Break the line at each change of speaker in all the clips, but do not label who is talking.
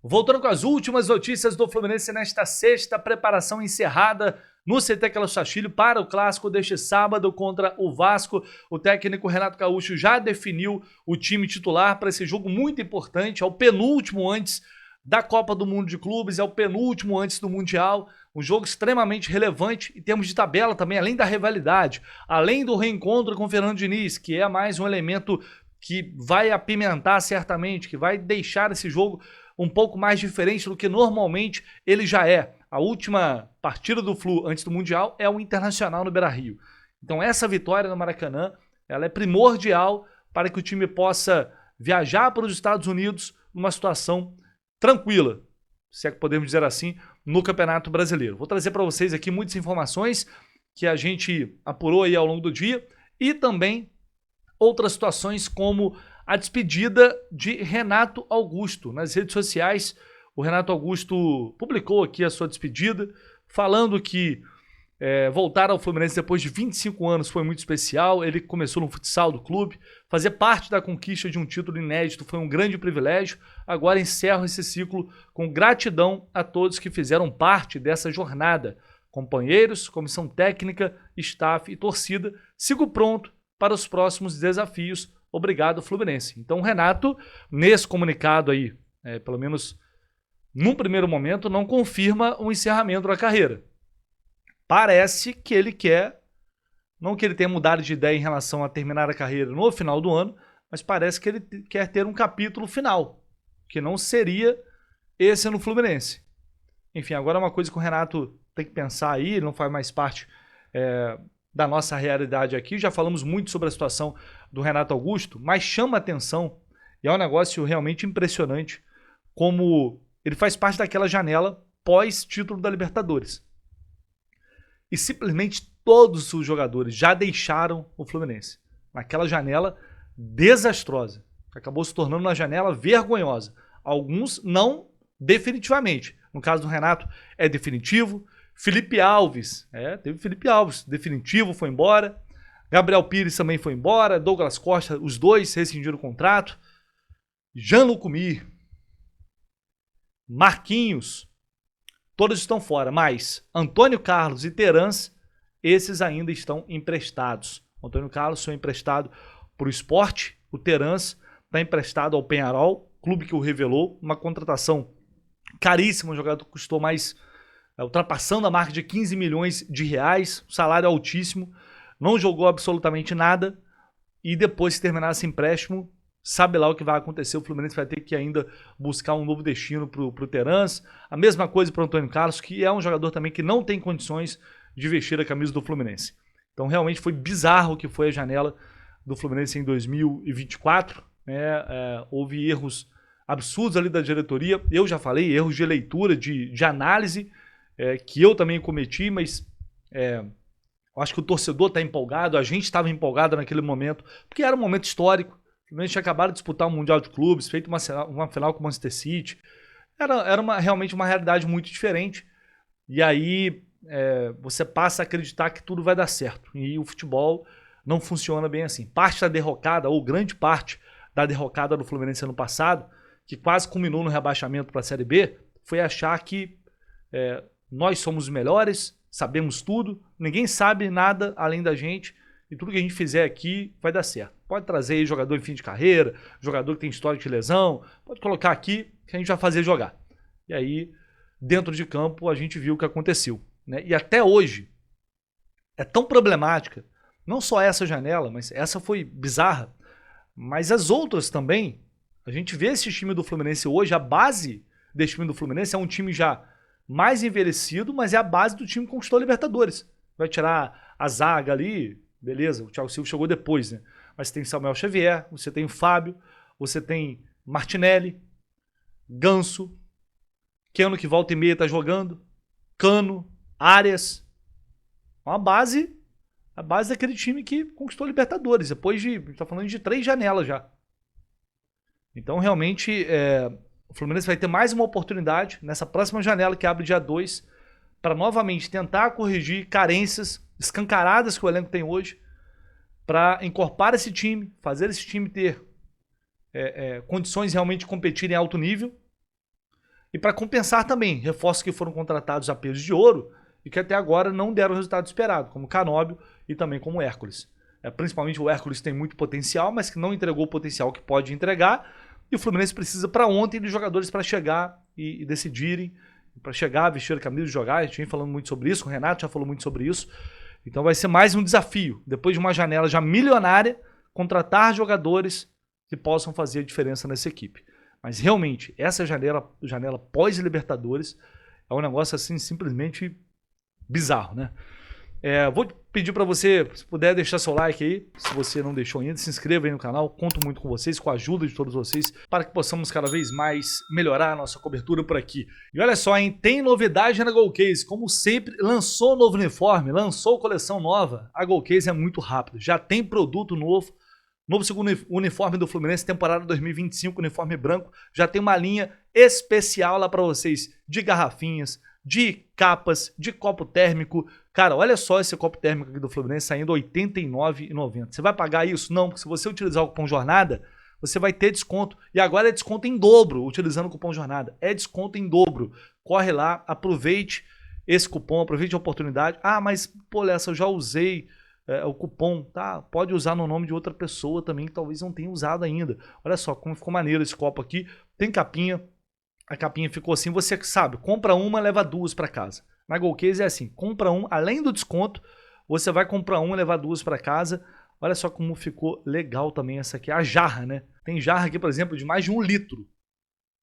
Voltando com as últimas notícias do Fluminense nesta sexta, preparação encerrada no CT Carlos Castilho para o clássico deste sábado contra o Vasco. O técnico Renato Gaúcho já definiu o time titular para esse jogo muito importante, é o penúltimo antes da Copa do Mundo de Clubes, é o penúltimo antes do Mundial, um jogo extremamente relevante em termos de tabela também, além da rivalidade, além do reencontro com o Fernando Diniz, que é mais um elemento que vai apimentar certamente, que vai deixar esse jogo um pouco mais diferente do que normalmente ele já é. A última partida do Flu antes do Mundial é o Internacional no Beira-Rio. Então essa vitória no Maracanã, ela é primordial para que o time possa viajar para os Estados Unidos numa situação tranquila, se é que podemos dizer assim, no Campeonato Brasileiro. Vou trazer para vocês aqui muitas informações que a gente apurou aí ao longo do dia e também outras situações como a despedida de Renato Augusto. Nas redes sociais, o Renato Augusto publicou aqui a sua despedida, falando que voltar ao Fluminense depois de 25 anos foi muito especial. Ele começou no futsal do clube, fazer parte da conquista de um título inédito foi um grande privilégio. Agora encerro esse ciclo com gratidão a todos que fizeram parte dessa jornada. Companheiros, comissão técnica, staff e torcida. Sigo pronto para os próximos desafios. Obrigado, Fluminense. Então, o Renato, nesse comunicado aí, pelo menos num primeiro momento, não confirma o encerramento da carreira. Parece que ele quer, não que ele tenha mudado de ideia em relação a terminar a carreira no final do ano, mas parece que ele quer ter um capítulo final, que não seria esse no Fluminense. Enfim, agora é uma coisa que o Renato tem que pensar aí, ele não faz mais parte da nossa realidade aqui. Já falamos muito sobre a situação do Renato Augusto, mas chama atenção, e é um negócio realmente impressionante, como ele faz parte daquela janela pós-título da Libertadores. E simplesmente todos os jogadores já deixaram o Fluminense. Naquela janela desastrosa. Acabou se tornando uma janela vergonhosa. Alguns não definitivamente. No caso do Renato é definitivo. Felipe Alves, teve Felipe Alves, definitivo, foi embora. Gabriel Pires também foi embora. Douglas Costa, os dois rescindiram o contrato. Jean-Luc Mir, Marquinhos, todos estão fora, mas Antônio Carlos e Terans, esses ainda estão emprestados. O Antônio Carlos foi emprestado para o Sport, o Terans está emprestado ao Penharol, clube que o revelou, uma contratação caríssima, o jogador custou mais, ultrapassando a marca de 15 milhões de reais, salário altíssimo, não jogou absolutamente nada, e depois, se terminar esse empréstimo, sabe lá o que vai acontecer, o Fluminense vai ter que ainda buscar um novo destino para o Terans. A mesma coisa para o Antônio Carlos, que é um jogador também que não tem condições de vestir a camisa do Fluminense. Então realmente foi bizarro o que foi a janela do Fluminense em 2024. Houve erros absurdos ali da diretoria, eu já falei, erros de leitura, de análise, que eu também cometi, mas eu acho que o torcedor está empolgado, a gente estava empolgado naquele momento, porque era um momento histórico. O Fluminense tinha acabado de disputar o Mundial de Clubes, feito uma final com o Manchester City. Era realmente uma realidade muito diferente. E aí você passa a acreditar que tudo vai dar certo. E o futebol não funciona bem assim. Parte da derrocada, ou grande parte da derrocada do Fluminense ano passado, que quase culminou no rebaixamento para a Série B, foi achar que nós somos os melhores, sabemos tudo, ninguém sabe nada além da gente, e tudo que a gente fizer aqui vai dar certo. Pode trazer aí jogador em fim de carreira, jogador que tem histórico de lesão, pode colocar aqui que a gente vai fazer jogar. E aí, dentro de campo, a gente viu o que aconteceu. Né? E até hoje, é tão problemática, não só essa janela, mas essa foi bizarra, mas as outras também. A gente vê esse time do Fluminense hoje, a base desse time do Fluminense é um time já mais envelhecido, mas é a base do time que conquistou a Libertadores. Vai tirar a zaga ali, beleza, o Thiago Silva chegou depois, né? Mas você tem Samuel Xavier, você tem o Fábio, você tem Martinelli, Ganso, Keno que volta e meia tá jogando, Cano, Arias. A base daquele time que conquistou a Libertadores, depois de, a gente tá falando de 3 janelas já. Então realmente o Fluminense vai ter mais uma oportunidade nessa próxima janela que abre dia 2 para novamente tentar corrigir carências escancaradas que o elenco tem hoje, para encorpar esse time, fazer esse time ter condições realmente de competir em alto nível E para compensar também, reforços que foram contratados a peso de ouro e que até agora não deram o resultado esperado, como Canóbio e também como Hércules. Principalmente o Hércules tem muito potencial, mas que não entregou o potencial que pode entregar. E o Fluminense precisa para ontem de jogadores para chegar e decidirem, para chegar, vestir a camisa e jogar. A gente vem falando muito sobre isso, o Renato já falou muito sobre isso. Então vai ser mais um desafio, depois de uma janela já milionária, contratar jogadores que possam fazer a diferença nessa equipe. Mas realmente, essa janela pós-Libertadores é um negócio assim simplesmente bizarro, né? Vou pedir para você, se puder deixar seu like aí, se você não deixou ainda, se inscreva aí no canal, conto muito com vocês, com a ajuda de todos vocês, para que possamos cada vez mais melhorar a nossa cobertura por aqui. E olha só, hein, tem novidade na Golcase, como sempre, lançou novo uniforme, lançou coleção nova, a Golcase é muito rápida, já tem produto novo segundo uniforme do Fluminense, temporada 2025, uniforme branco, já tem uma linha especial lá para vocês, de garrafinhas, de capas, de copo térmico. Cara, olha só esse copo térmico aqui do Fluminense saindo R$ 89,90. Você vai pagar isso? Não, porque se você utilizar o cupom JORNADA, você vai ter desconto. E agora é desconto em dobro, utilizando o cupom JORNADA. É desconto em dobro. Corre lá, aproveite esse cupom, aproveite a oportunidade. Ah, mas, pô, Lessa, eu já usei o cupom. Tá, pode usar no nome de outra pessoa também, que talvez não tenha usado ainda. Olha só como ficou maneiro esse copo aqui. Tem capinha. A capinha ficou assim, você sabe, compra uma, leva duas para casa. Na Golcase é assim, compra um, além do desconto, você vai comprar uma e levar duas para casa. Olha só como ficou legal também essa aqui, a jarra, né? Tem jarra aqui, por exemplo, de mais de 1 litro.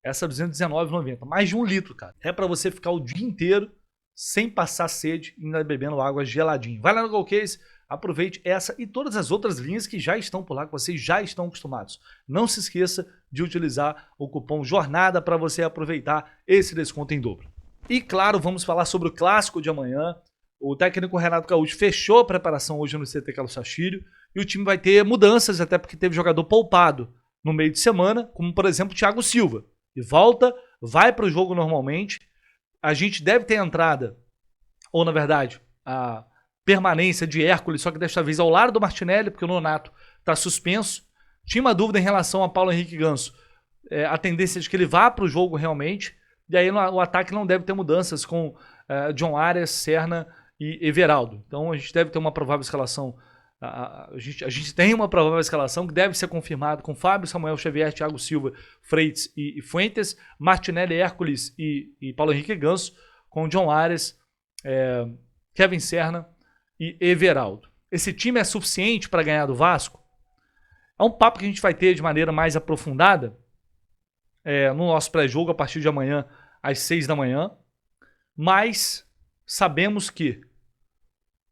Essa é R$ 219,90, mais de 1 litro, cara. É para você ficar o dia inteiro sem passar sede e ainda bebendo água geladinha. Vai lá no Golcase, aproveite essa e todas as outras linhas que já estão por lá, que vocês já estão acostumados. Não se esqueça de utilizar o cupom JORNADA para você aproveitar esse desconto em dobro. E claro, vamos falar sobre o clássico de amanhã. O técnico Renato Gaúcho fechou a preparação hoje no CT Carlos Castilho e o time vai ter mudanças, até porque teve jogador poupado no meio de semana, como por exemplo o Thiago Silva. E volta, vai para o jogo normalmente. A gente deve ter entrada, ou na verdade, a permanência de Hércules, só que desta vez ao lado do Martinelli, porque o Nonato está suspenso. Tinha uma dúvida em relação a Paulo Henrique Ganso. A tendência é de que ele vá para o jogo realmente. E aí o ataque não deve ter mudanças com John Arias, Serna e Everaldo. Então a gente deve ter uma provável escalação. A gente tem uma provável escalação que deve ser confirmada com Fábio, Samuel Xavier, Thiago Silva, Freitas e Fuentes, Martinelli, Hércules e Paulo Henrique Ganso, com John Arias, Kevin Serna e Everaldo. Esse time é suficiente para ganhar do Vasco? É um papo que a gente vai ter de maneira mais aprofundada no nosso pré-jogo a partir de amanhã às 6 da manhã, mas sabemos que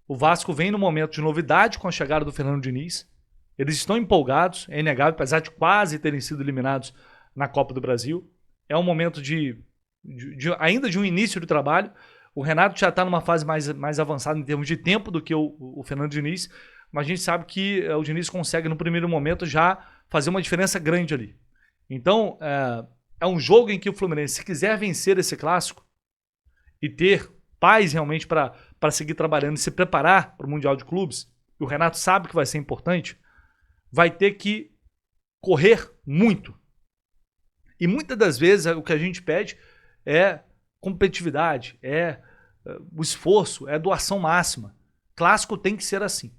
o Vasco vem no momento de novidade com a chegada do Fernando Diniz. Eles estão empolgados, é inegável, apesar de quase terem sido eliminados na Copa do Brasil. É um momento ainda de um início de trabalho. O Renato já está numa fase mais avançada em termos de tempo do que o Fernando Diniz, mas a gente sabe que o Diniz consegue, no primeiro momento, já fazer uma diferença grande ali. Então, é um jogo em que o Fluminense, se quiser vencer esse clássico e ter paz realmente para seguir trabalhando e se preparar para o Mundial de Clubes, e o Renato sabe que vai ser importante, vai ter que correr muito. E muitas das vezes o que a gente pede é competitividade, o esforço, é doação máxima. Clássico tem que ser assim.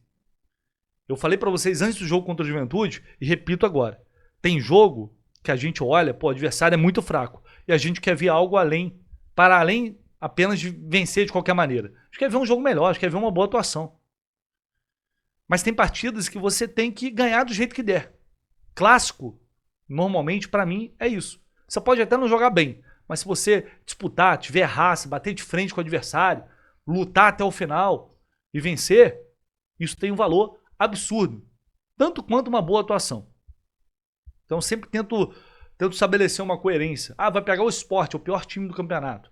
Eu falei para vocês antes do jogo contra o Juventude e repito agora. Tem jogo que a gente olha, o adversário é muito fraco e a gente quer ver algo além, para além apenas de vencer de qualquer maneira. A gente quer ver um jogo melhor, a gente quer ver uma boa atuação. Mas tem partidas que você tem que ganhar do jeito que der. Clássico, normalmente, para mim, é isso. Você pode até não jogar bem, mas se você disputar, tiver raça, bater de frente com o adversário, lutar até o final e vencer, isso tem um valor absurdo. Tanto quanto uma boa atuação. Então eu sempre tento estabelecer uma coerência. Vai pegar o Sport, é o pior time do campeonato.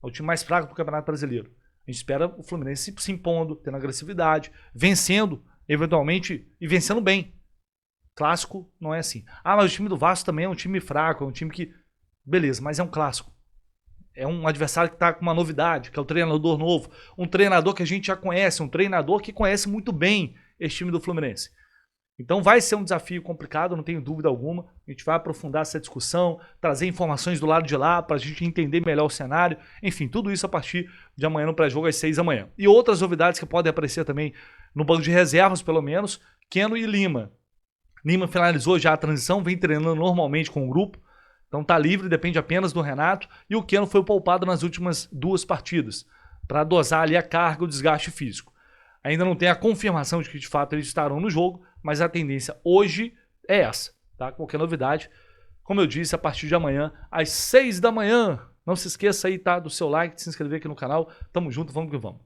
É o time mais fraco do Campeonato Brasileiro. A gente espera o Fluminense se impondo, tendo agressividade, vencendo, eventualmente, e vencendo bem. Clássico não é assim. Mas o time do Vasco também é um time fraco, é um time que... Beleza, mas é um clássico. É um adversário que está com uma novidade, que é o treinador novo. Um treinador que a gente já conhece, um treinador que conhece muito bem esse time do Fluminense. Então vai ser um desafio complicado, não tenho dúvida alguma. A gente vai aprofundar essa discussão, trazer informações do lado de lá para a gente entender melhor o cenário. Enfim, tudo isso a partir de amanhã no pré-jogo às 6 da manhã. E outras novidades que podem aparecer também no banco de reservas, pelo menos, Keno e Lima. Lima finalizou já a transição, vem treinando normalmente com o grupo. Então tá livre, depende apenas do Renato. E o Keno foi poupado nas últimas 2 partidas, para dosar ali a carga e o desgaste físico. Ainda não tem a confirmação de que de fato eles estarão no jogo, mas a tendência hoje é essa, tá? Qualquer novidade, como eu disse, a partir de amanhã, às 6 da manhã. Não se esqueça aí, tá? Do seu like, de se inscrever aqui no canal. Tamo junto, vamos que vamos.